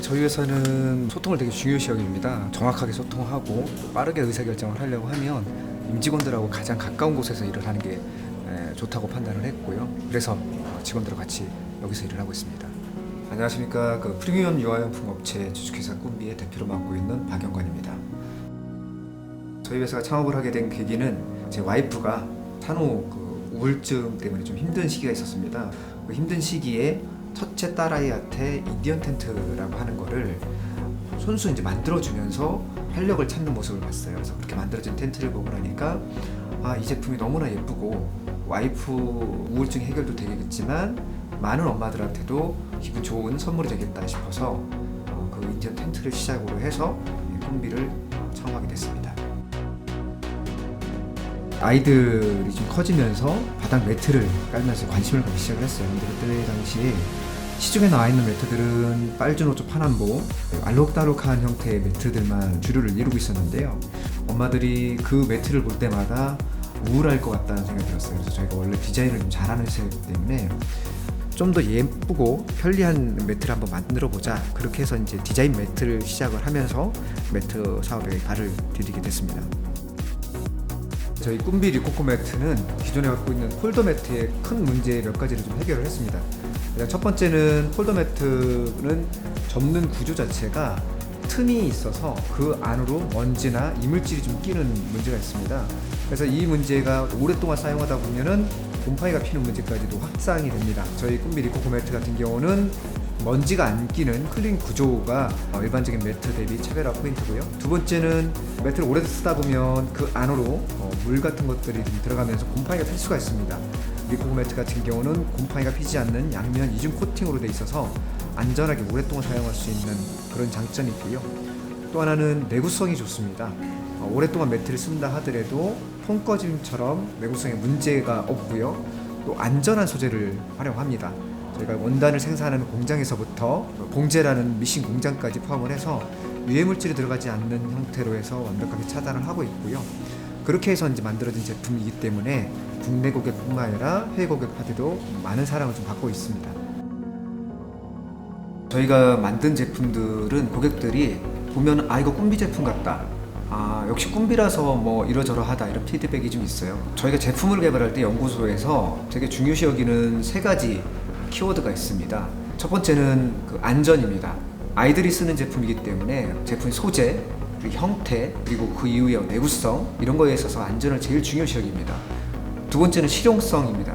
저희 회사는 소통을 되게 중요시 여깁니다. 정확하게 소통하고 빠르게 의사결정을 하려고 하면 임직원들하고 가장 가까운 곳에서 일을 하는 게 좋다고 판단을 했고요. 그래서 직원들과 같이 여기서 일을 하고 있습니다. 안녕하십니까. 프리미엄 유아용품 업체 주식회사 꿈비의 대표로 맡고 있는 박영관입니다. 저희 회사가 창업을 하게 된 계기는 제 와이프가 산후 우울증 때문에 좀 힘든 시기가 있었습니다. 그 힘든 시기에 첫째 딸아이한테 인디언 텐트라고 하는 거를 손수 이제 만들어주면서 활력을 찾는 모습을 봤어요. 그래서 그렇게 만들어진 텐트를 보고 나니까 이 제품이 너무나 예쁘고 와이프 우울증 해결도 되겠지만 많은 엄마들한테도 기분 좋은 선물이 되겠다 싶어서 그 인디언 텐트를 시작으로 해서 꿈비를 창업하게 됐습니다. 아이들이 좀 커지면서 바닥 매트를 깔면서 관심을 갖기 시작을 했어요. 근데 그때 당시에 시중에 나와 있는 매트들은 빨주노초 파남보, 알록달록한 형태의 매트들만 주류를 이루고 있었는데요. 엄마들이 그 매트를 볼 때마다 우울할 것 같다는 생각이 들었어요. 그래서 저희가 원래 디자인을 좀 잘하는 회사이기 때문에 좀 더 예쁘고 편리한 매트를 한번 만들어 보자. 그렇게 해서 이제 디자인 매트를 시작을 하면서 매트 사업에 발을 디디게 됐습니다. 저희 꿈비 리코코 매트는 기존에 갖고 있는 폴더 매트의 큰 문제 몇 가지를 좀 해결을 했습니다. 일단 첫 번째는 폴더 매트는 접는 구조 자체가 틈이 있어서 그 안으로 먼지나 이물질이 좀 끼는 문제가 있습니다. 그래서 이 문제가 오랫동안 사용하다 보면은 곰팡이가 피는 문제까지도 확산이 됩니다. 저희 꿈비 리코코 매트 같은 경우는 먼지가 안 끼는 클린 구조가 일반적인 매트 대비 차별화 포인트고요. 두 번째는 매트를 오래 쓰다 보면 그 안으로 물 같은 것들이 좀 들어가면서 곰팡이가 필 수가 있습니다. 리코코 매트 같은 경우는 곰팡이가 피지 않는 양면 이중 코팅으로 돼 있어서 안전하게 오랫동안 사용할 수 있는 그런 장점이 있고요. 또 하나는 내구성이 좋습니다. 오랫동안 매트를 쓴다 하더라도 통 꺼짐처럼 내구성에 문제가 없고요. 또 안전한 소재를 활용합니다. 저희가 원단을 생산하는 공장에서부터 봉제라는 미싱 공장까지 포함을 해서 유해물질이 들어가지 않는 형태로 해서 완벽하게 차단을 하고 있고요. 그렇게 해서 이제 만들어진 제품이기 때문에 국내 고객뿐만 아니라 해외 고객한테도 많은 사랑을 좀 받고 있습니다. 저희가 만든 제품들은 고객들이 보면 이거 꿈비 제품 같다. 역시 꿈비라서 뭐 이러저러하다 이런 피드백이 좀 있어요. 저희가 제품을 개발할 때 연구소에서 되게 중요시 여기는 세 가지 키워드가 있습니다. 첫 번째는 안전입니다. 아이들이 쓰는 제품이기 때문에 제품의 소재, 그리고 형태, 그리고 그 이후의 내구성 이런 거에 있어서 안전을 제일 중요시 여깁니다. 두 번째는 실용성입니다.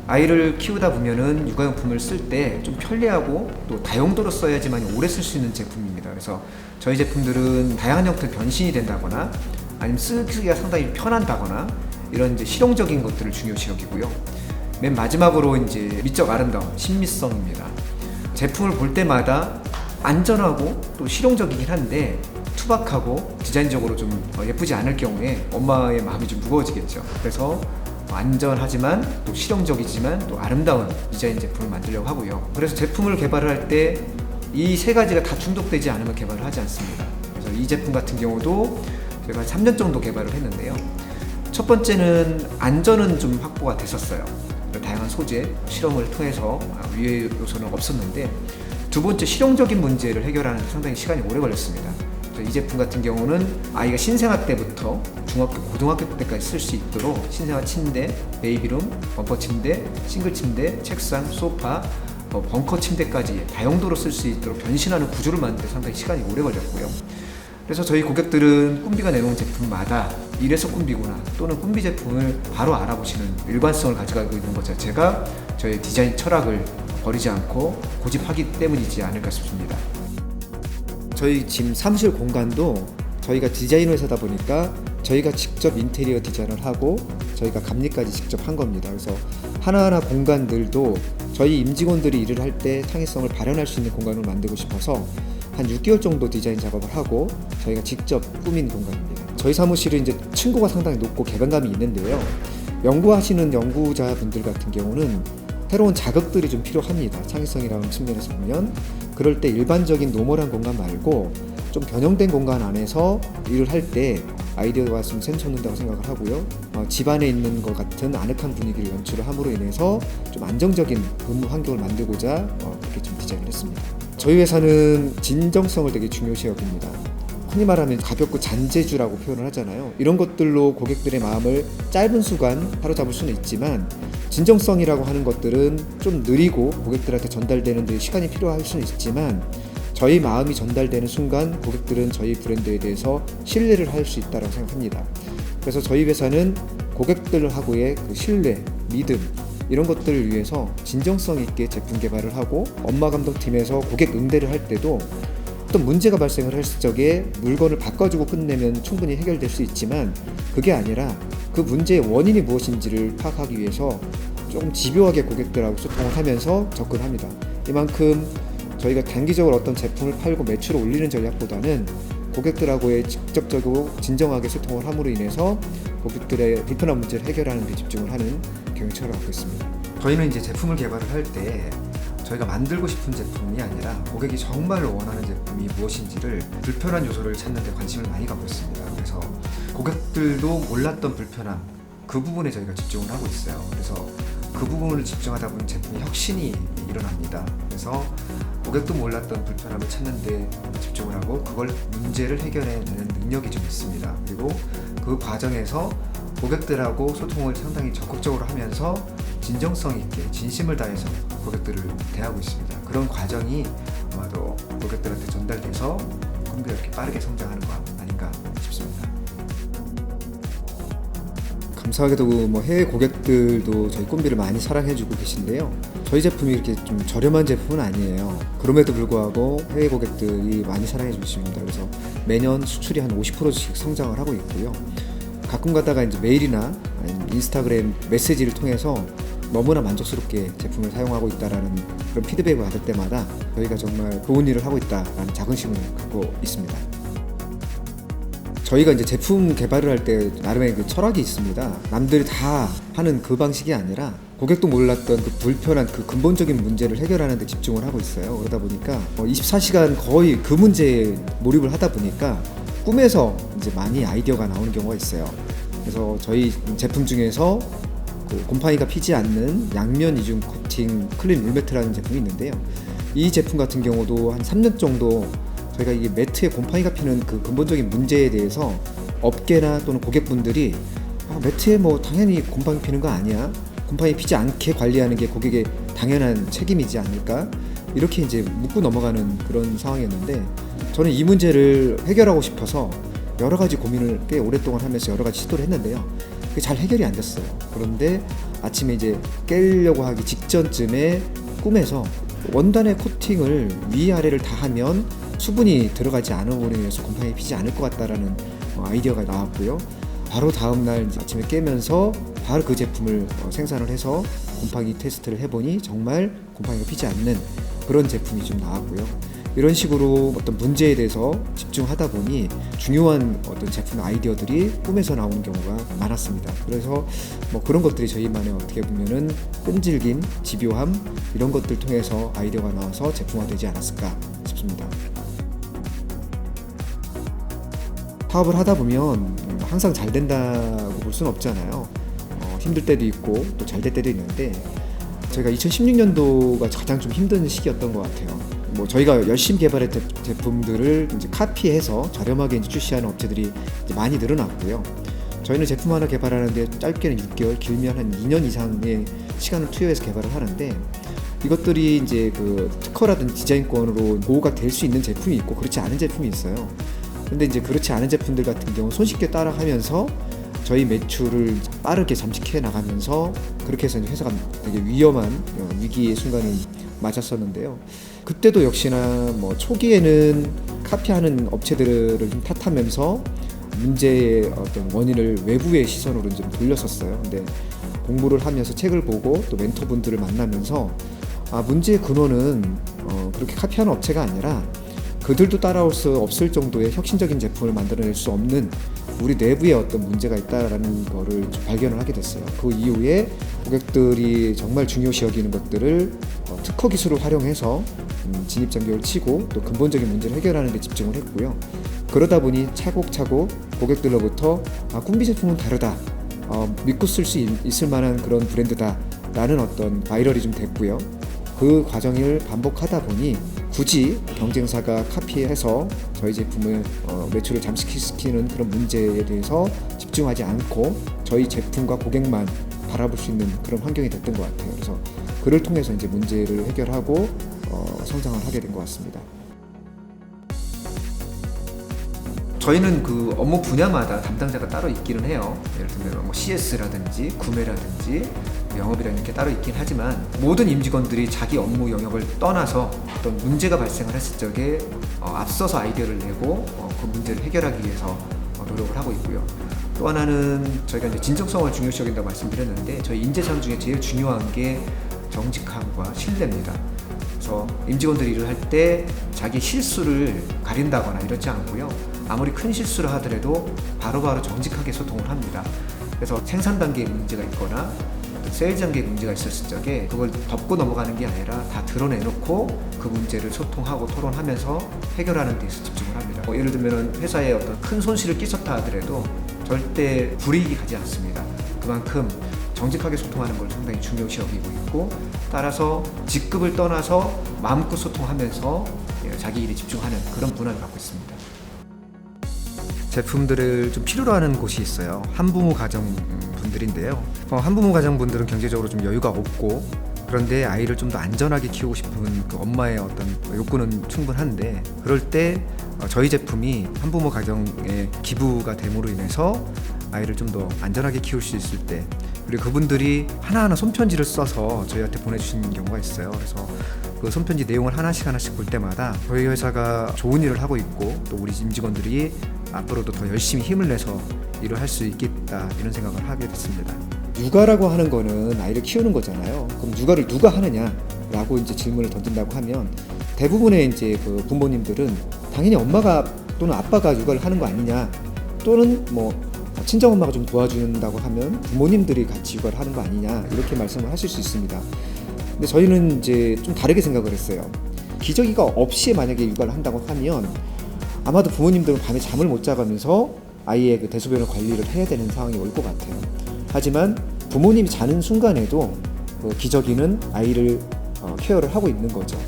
아이를 키우다 보면은 육아용품을 쓸 때 좀 편리하고 또 다용도로 써야지만 오래 쓸 수 있는 제품입니다. 그래서 저희 제품들은 다양한 형태로 변신이 된다거나 아니면 쓰기가 상당히 편한다거나 이런 이제 실용적인 것들을 중요시 여기고요. 맨 마지막으로 이제 미적 아름다움, 신미성입니다. 제품을 볼 때마다 안전하고 또 실용적이긴 한데 투박하고 디자인적으로 좀 예쁘지 않을 경우에 엄마의 마음이 좀 무거워지겠죠. 그래서 안전하지만 또 실용적이지만 또 아름다운 디자인 제품을 만들려고 하고요. 그래서 제품을 개발을 할 때 이 세 가지가 다 충족되지 않으면 개발을 하지 않습니다. 그래서 이 제품 같은 경우도 제가 3년 정도 개발을 했는데요. 첫 번째는 안전은 좀 확보가 됐었어요. 다양한 소재, 실험을 통해서 위해 요소는 없었는데 두 번째 실용적인 문제를 해결하는 데 상당히 시간이 오래 걸렸습니다. 이 제품 같은 경우는 아이가 신생아 때부터 중학교, 고등학교 때까지 쓸 수 있도록 신생아 침대, 베이비룸, 범퍼 침대, 싱글 침대, 책상, 소파, 벙커 침대까지 다용도로 쓸 수 있도록 변신하는 구조를 만드는 데 상당히 시간이 오래 걸렸고요. 그래서 저희 고객들은 꿈비가 내놓은 제품마다 이래서 꿈비구나 또는 꿈비 제품을 바로 알아보시는 일관성을 가져가고 있는 것 자체가 저희 디자인 철학을 버리지 않고 고집하기 때문이지 않을까 싶습니다. 저희 지금 사무실 공간도 저희가 디자인 회사다 보니까 저희가 직접 인테리어 디자인을 하고 저희가 감리까지 직접 한 겁니다. 그래서 하나하나 공간들도 저희 임직원들이 일을 할 때 창의성을 발현할 수 있는 공간을 만들고 싶어서 한 6개월 정도 디자인 작업을 하고 저희가 직접 꾸민 공간입니다. 저희 사무실은 이제 층고가 상당히 높고 개방감이 있는데요. 연구하시는 연구자분들 같은 경우는 새로운 자극들이 좀 필요합니다. 창의성이라는 측면에서 보면 그럴 때 일반적인 노멀한 공간 말고 좀 변형된 공간 안에서 일을 할 때 아이디어가 좀 샘솟는다고 생각을 하고요. 집안에 있는 것 같은 아늑한 분위기를 연출을 함으로 인해서 좀 안정적인 근무 환경을 만들고자 그렇게 좀 디자인을 했습니다. 저희 회사는 진정성을 되게 중요시 여깁니다. 흔히 말하면 가볍고 잔재주라고 표현을 하잖아요. 이런 것들로 고객들의 마음을 짧은 순간 사로잡을 수는 있지만, 진정성이라고 하는 것들은 좀 느리고 고객들한테 전달되는 데 시간이 필요할 수는 있지만, 저희 마음이 전달되는 순간 고객들은 저희 브랜드에 대해서 신뢰를 할 수 있다고 생각합니다. 그래서 저희 회사는 고객들하고의 그 신뢰, 믿음, 이런 것들을 위해서 진정성 있게 제품 개발을 하고, 업무 감독팀에서 고객 응대를 할 때도 어떤 문제가 발생을 했을 적에 물건을 바꿔주고 끝내면 충분히 해결될 수 있지만, 그게 아니라 그 문제의 원인이 무엇인지를 파악하기 위해서 조금 집요하게 고객들하고 소통을 하면서 접근합니다. 이만큼 저희가 단기적으로 어떤 제품을 팔고 매출을 올리는 전략보다는 고객들하고의 직접적이고 진정하게 소통을 함으로 인해서 고객들의 불편한 문제를 해결하는 데 집중을 하는 경영처를 갖고 있습니다. 저희는 이제 제품을 개발을 할 때 저희가 만들고 싶은 제품이 아니라 고객이 정말로 원하는 제품이 무엇인지를, 불편한 요소를 찾는 데 관심을 많이 갖고 있습니다. 그래서 고객들도 몰랐던 불편함, 그 부분에 저희가 집중을 하고 있어요. 그래서 그 부분을 집중하다 보면 제품이 혁신이 일어납니다. 그래서 고객도 몰랐던 불편함을 찾는 데 집중을 하고 그걸 문제를 해결해내는 능력이 좀 있습니다. 그리고 그 과정에서 고객들하고 소통을 상당히 적극적으로 하면서 진정성 있게 진심을 다해서 고객들을 대하고 있습니다. 그런 과정이 아마도 고객들한테 전달돼서 컴비가 이렇게 빠르게 성장하는 거 아닌가 싶습니다. 감사하게도 해외 고객들도 저희 꼼비를 많이 사랑해주고 계신데요. 저희 제품이 이렇게 좀 저렴한 제품은 아니에요. 그럼에도 불구하고 해외 고객들이 많이 사랑해주고 있습니다. 그래서 매년 수출이 한 50%씩 성장을 하고 있고요. 가끔 가다가 이제 메일이나 아니면 인스타그램 메시지를 통해서 너무나 만족스럽게 제품을 사용하고 있다라는 그런 피드백을 받을 때마다 저희가 정말 좋은 일을 하고 있다라는 자긍심을 갖고 있습니다. 저희가 이제 제품 개발을 할 때 나름의 그 철학이 있습니다. 남들이 다 하는 그 방식이 아니라 고객도 몰랐던 그 불편한 그 근본적인 문제를 해결하는 데 집중을 하고 있어요. 그러다 보니까 24시간 거의 그 문제에 몰입을 하다 보니까 꿈에서 이제 많이 아이디어가 나오는 경우가 있어요. 그래서 저희 제품 중에서 그 곰팡이가 피지 않는 양면 이중 코팅 클린 룰매트라는 제품이 있는데요. 이 제품 같은 경우도 한 3년 정도 저희가 이게 매트에 곰팡이가 피는 그 근본적인 문제에 대해서 업계나 또는 고객분들이 매트에 당연히 곰팡이 피는 거 아니야? 곰팡이 피지 않게 관리하는 게 고객의 당연한 책임이지 않을까? 이렇게 이제 묻고 넘어가는 그런 상황이었는데, 저는 이 문제를 해결하고 싶어서 여러 가지 고민을 꽤 오랫동안 하면서 여러 가지 시도를 했는데요. 그게 잘 해결이 안 됐어요. 그런데 아침에 이제 깨려고 하기 직전쯤에 꿈에서 원단의 코팅을 위아래를 다 하면 수분이 들어가지 않음으로 인해서 곰팡이 피지 않을 것 같다라는 아이디어가 나왔고요. 바로 다음날 아침에 깨면서 바로 그 제품을 생산을 해서 곰팡이 테스트를 해보니 정말 곰팡이가 피지 않는 그런 제품이 좀 나왔고요. 이런 식으로 어떤 문제에 대해서 집중하다 보니 중요한 어떤 제품 아이디어들이 꿈에서 나오는 경우가 많았습니다. 그래서 그런 것들이 저희만의 어떻게 보면은 끈질긴 집요함, 이런 것들 통해서 아이디어가 나와서 제품화되지 않았을까 싶습니다. 사업을 하다 보면 항상 잘 된다고 볼 수는 없잖아요. 힘들 때도 있고 또 잘 될 때도 있는데, 저희가 2016년도가 가장 좀 힘든 시기였던 것 같아요. 저희가 열심히 개발했던 제품들을 이제 카피해서 저렴하게 이제 출시하는 업체들이 이제 많이 늘어났고요. 저희는 제품 하나 개발하는데 짧게는 6개월, 길면 한 2년 이상의 시간을 투여해서 개발을 하는데, 이것들이 이제 그 특허라든지 디자인권으로 보호가 될 수 있는 제품이 있고 그렇지 않은 제품이 있어요. 근데 이제 그렇지 않은 제품들 같은 경우 손쉽게 따라하면서 저희 매출을 빠르게 잠식해 나가면서, 그렇게 해서 이제 회사가 되게 위험한 위기의 순간을 맞았었는데요. 그때도 역시나 초기에는 카피하는 업체들을 좀 탓하면서 문제의 어떤 원인을 외부의 시선으로 좀 돌렸었어요. 근데 공부를 하면서 책을 보고 또 멘토분들을 만나면서 문제의 근원은 그렇게 카피하는 업체가 아니라 그들도 따라올 수 없을 정도의 혁신적인 제품을 만들어낼 수 없는 우리 내부에 어떤 문제가 있다라는 거를 좀 발견을 하게 됐어요. 그 이후에 고객들이 정말 중요시 여기는 것들을 특허 기술을 활용해서 진입장벽을 치고 또 근본적인 문제를 해결하는 데 집중을 했고요. 그러다 보니 차곡차곡 고객들로부터 꿈비 제품은 다르다, 믿고 쓸 수 있을 만한 그런 브랜드다 라는 어떤 바이럴이 좀 됐고요. 그 과정을 반복하다 보니 굳이 경쟁사가 카피해서 저희 제품을 매출을 잠식시키는 그런 문제에 대해서 집중하지 않고 저희 제품과 고객만 바라볼 수 있는 그런 환경이 됐던 것 같아요. 그래서 그를 통해서 이제 문제를 해결하고 성장을 하게 된 것 같습니다. 저희는 그 업무 분야마다 담당자가 따로 있기는 해요. 예를 들면 뭐 CS라든지 구매라든지 영업이라는 게 따로 있긴 하지만 모든 임직원들이 자기 업무 영역을 떠나서 어떤 문제가 발생을 했을 적에 앞서서 아이디어를 내고 그 문제를 해결하기 위해서 노력을 하고 있고요. 또 하나는 저희가 이제 진정성을 중요시 여긴다고 말씀드렸는데 저희 인재상 중에 제일 중요한 게 정직함과 신뢰입니다. 그래서 임직원들이 일을 할 때 자기 실수를 가린다거나 이러지 않고요. 아무리 큰 실수를 하더라도 바로바로 정직하게 소통을 합니다. 그래서 생산 단계에 문제가 있거나 세일즈 단계에 문제가 있었을 적에 그걸 덮고 넘어가는 게 아니라 다 드러내놓고 그 문제를 소통하고 토론하면서 해결하는 데서 집중을 합니다. 예를 들면 회사에 어떤 큰 손실을 끼쳤다 하더라도 절대 불이익이 가지 않습니다. 그만큼 정직하게 소통하는 걸 상당히 중요시 여기고 있고 따라서 직급을 떠나서 마음껏 소통하면서 자기 일에 집중하는 그런 문화를 갖고 있습니다. 제품들을 좀 필요로 하는 곳이 있어요. 한부모 가정 분들인데요. 한부모 가정 분들은 경제적으로 좀 여유가 없고 그런데 아이를 좀 더 안전하게 키우고 싶은 그 엄마의 어떤 욕구는 충분한데 그럴 때 저희 제품이 한부모 가정에 기부가 됨으로 인해서 아이를 좀 더 안전하게 키울 수 있을 때 그리고 그분들이 하나하나 손편지를 써서 저희한테 보내주시는 경우가 있어요. 그래서 그 손편지 내용을 하나씩 볼 때마다 저희 회사가 좋은 일을 하고 있고 또 우리 임직원들이 앞으로도 더 열심히 힘을 내서 일을 할 수 있겠다 이런 생각을 하게 됐습니다. 육아라고 하는 거는 아이를 키우는 거잖아요. 그럼 육아를 누가 하느냐라고 이제 질문을 던진다고 하면 대부분의 이제 그 부모님들은 당연히 엄마가 또는 아빠가 육아를 하는 거 아니냐 또는 뭐 친정 엄마가 좀 도와준다고 하면 부모님들이 같이 육아를 하는 거 아니냐 이렇게 말씀을 하실 수 있습니다. 근데 저희는 이제 좀 다르게 생각을 했어요. 기저귀가 없이 만약에 육아를 한다고 하면 아마도 부모님들은 밤에 잠을 못 자가면서 아이의 그 대소변을 관리를 해야 되는 상황이 올 것 같아요. 하지만 부모님이 자는 순간에도 그 기저귀는 아이를 케어를 하고 있는 거죠.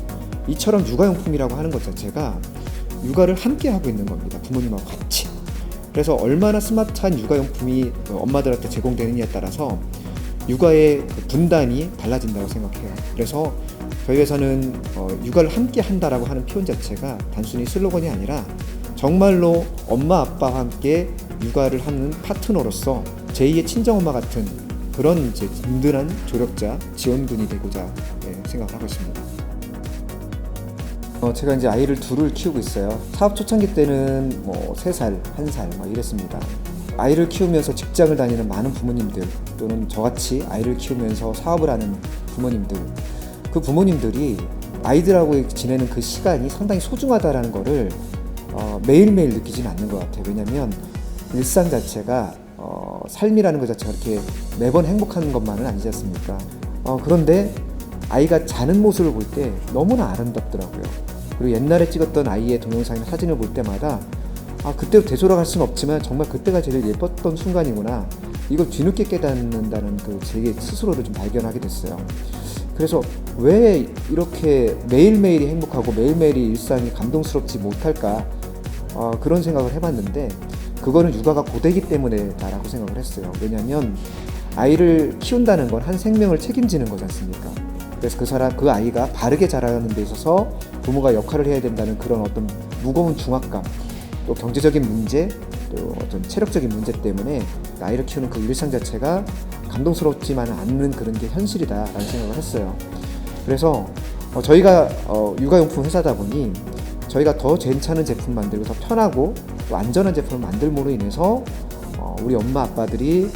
이처럼 육아용품이라고 하는 것 자체가 육아를 함께 하고 있는 겁니다. 부모님하고 같이. 그래서 얼마나 스마트한 육아용품이 엄마들한테 제공되느냐에 따라서 육아의 분단이 달라진다고 생각해요. 그래서 저희 회사는 육아를 함께 한다라고 하는 표현 자체가 단순히 슬로건이 아니라 정말로 엄마 아빠와 함께 육아를 하는 파트너로서 제2의 친정엄마 같은 그런 이제 든든한 조력자, 지원군이 되고자 생각을 하고 있습니다. 제가 이제 아이를 둘을 키우고 있어요. 사업 초창기 때는 뭐 3살, 1살 막 이랬습니다. 아이를 키우면서 직장을 다니는 많은 부모님들 또는 저같이 아이를 키우면서 사업을 하는 부모님들 그 부모님들이 아이들하고 지내는 그 시간이 상당히 소중하다라는 거를 매일매일 느끼지는 않는 것 같아요. 왜냐하면 일상 자체가 삶이라는 것 자체가 이렇게 매번 행복한 것만은 아니지 않습니까? 그런데 아이가 자는 모습을 볼 때 너무나 아름답더라고요. 그리고 옛날에 찍었던 아이의 동영상이나 사진을 볼 때마다 그때로 되돌아갈 수는 없지만 정말 그때가 제일 예뻤던 순간이구나 이걸 뒤늦게 깨닫는다는 그 제 스스로를 좀 발견하게 됐어요. 그래서 왜 이렇게 매일매일이 행복하고 매일매일이 일상이 감동스럽지 못할까 그런 생각을 해봤는데 그거는 육아가 고되기 때문에다라고 생각을 했어요. 왜냐하면 아이를 키운다는 건 한 생명을 책임지는 거지 않습니까? 그래서 그 아이가 바르게 자라는 데 있어서 부모가 역할을 해야 된다는 그런 어떤 무거운 중압감 또 경제적인 문제 또 어떤 체력적인 문제 때문에 아이를 키우는 그 일상 자체가 감동스럽지만 않는 그런 게 현실이다라는 생각을 했어요. 그래서 저희가 육아용품 회사다 보니 저희가 더 괜찮은 제품 만들고 더 편하고 또 안전한 제품을 만들므로 인해서 우리 엄마 아빠들이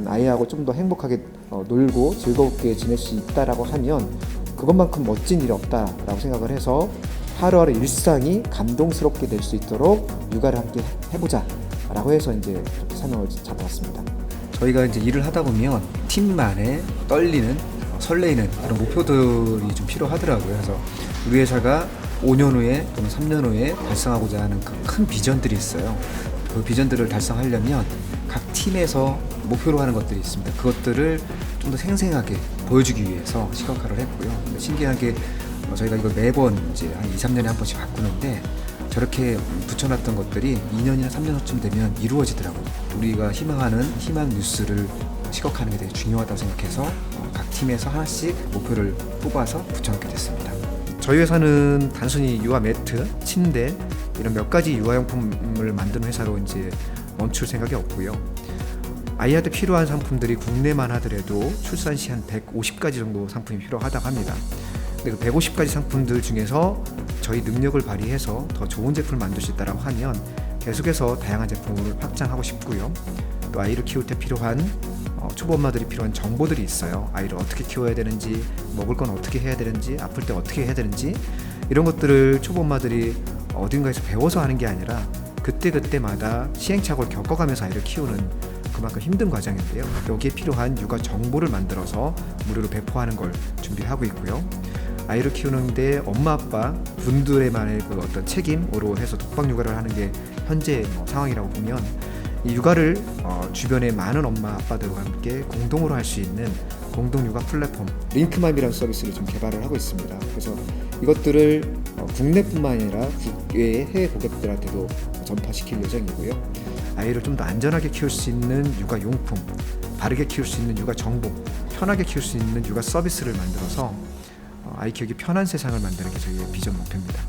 아이하고 좀 더 행복하게 놀고 즐겁게 지낼 수 있다라고 하면 그것만큼 멋진 일이 없다라고 생각을 해서 하루하루 일상이 감동스럽게 될 수 있도록 육아를 함께 해보자 라고 해서 이제 그렇게 사명을 잡아왔습니다. 저희가 이제 일을 하다 보면 팀만의 떨리는 설레이는 그런 목표들이 좀 필요하더라고요. 그래서 우리 회사가 5년 후에 또는 3년 후에 달성하고자 하는 그 큰 비전들이 있어요. 그 비전들을 달성하려면 각 팀에서 목표로 하는 것들이 있습니다. 그것들을 좀 더 생생하게 보여주기 위해서 시각화를 했고요. 신기하게 저희가 이걸 매번 이제 한 2, 3년에 한 번씩 바꾸는데 저렇게 붙여놨던 것들이 2년이나 3년 후쯤 되면 이루어지더라고요. 우리가 희망하는 희망 뉴스를 시각화하는 게 되게 중요하다고 생각해서 각 팀에서 하나씩 목표를 뽑아서 붙여놓게 됐습니다. 저희 회사는 단순히 유아 매트, 침대 이런 몇 가지 유아용품을 만드는 회사로 이제 멈출 생각이 없고요. 아이한테 필요한 상품들이 국내만 하더라도 출산 시 한 150가지 정도 상품이 필요하다고 합니다. 근데 그 150가지 상품들 중에서 저희 능력을 발휘해서 더 좋은 제품을 만들 수 있다고 하면 계속해서 다양한 제품을 확장하고 싶고요. 또 아이를 키울 때 필요한 초보 엄마들이 필요한 정보들이 있어요. 아이를 어떻게 키워야 되는지, 먹을 건 어떻게 해야 되는지, 아플 때 어떻게 해야 되는지 이런 것들을 초보 엄마들이 어딘가에서 배워서 하는 게 아니라 그때그때마다 시행착오를 겪어가면서 아이를 키우는 그만큼 힘든 과정인데요. 여기에 필요한 육아 정보를 만들어서 무료로 배포하는 걸 준비하고 있고요. 아이를 키우는데 엄마 아빠 분들의만의 그 어떤 책임으로 해서 독박 육아를 하는 게 현재 상황이라고 보면 이 육아를 주변의 많은 엄마 아빠들과 함께 공동으로 할 수 있는 공동 육아 플랫폼 링크맘이라는 서비스를 좀 개발을 하고 있습니다. 그래서 이것들을 국내뿐만 아니라 국외의 해외 고객들한테도 전파시킬 예정이고요. 아이를 좀 더 안전하게 키울 수 있는 육아 용품, 바르게 키울 수 있는 육아 정보, 편하게 키울 수 있는 육아 서비스를 만들어서 아이 키우기 편한 세상을 만드는 게 저희의 비전 목표입니다.